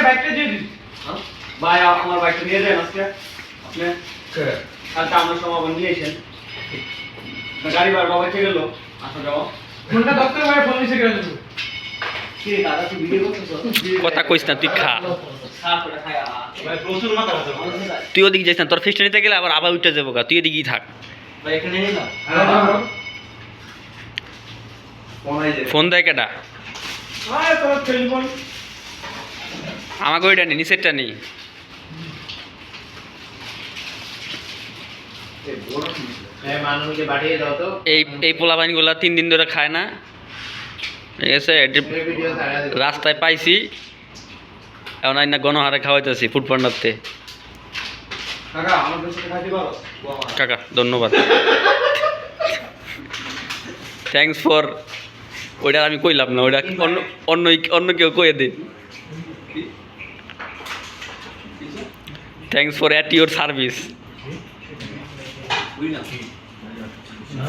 বাইকটা দিয়ে দিন। ভাই আমার বাইকটা নিয়ে যান আজকে আপনি কালকে আমার সমাগম নিয়ে এসেন গাড়ি বার বাবা কে গেল আসো যাও ফোনটা দপ্তরে ভাই ফোন এসে গেল কি দাদা তুই ভিডিও করতেছ কথা কইস না তুই খা সাপ করে খায় ভাই প্রচুর মাথা আছে তুই ওদিকে যাইস না তোর ফিস্ট নিতে গেলে আবার উঠে যাবো গা তুই এদিকেই থাক ভাই এখানে নিয়ে যাও ফোন দেয় কেটা আয় তোর টেলিফোন আমাকে ওইটা নেই নিচেরটা নেই মানুষকে পাঠিয়ে দাও তো এই পোলাপাইনগুলা 3 দিন ধরে খায় না ঠিক আছে ভিডিও ছাড়া দিও রাস্তায় পাইছি এখন না গণহারে খাওয়াইতেছি ফুড পান্ডারতে কাকা আমাদের সাথে খাইতে পারো কাকা ধন্যবাদ থ্যাঙ্কস ফর ওইটা আমি কইলাম না ওইটা অন্য কেউ কয়ে দে thanks for at your service বুঝি না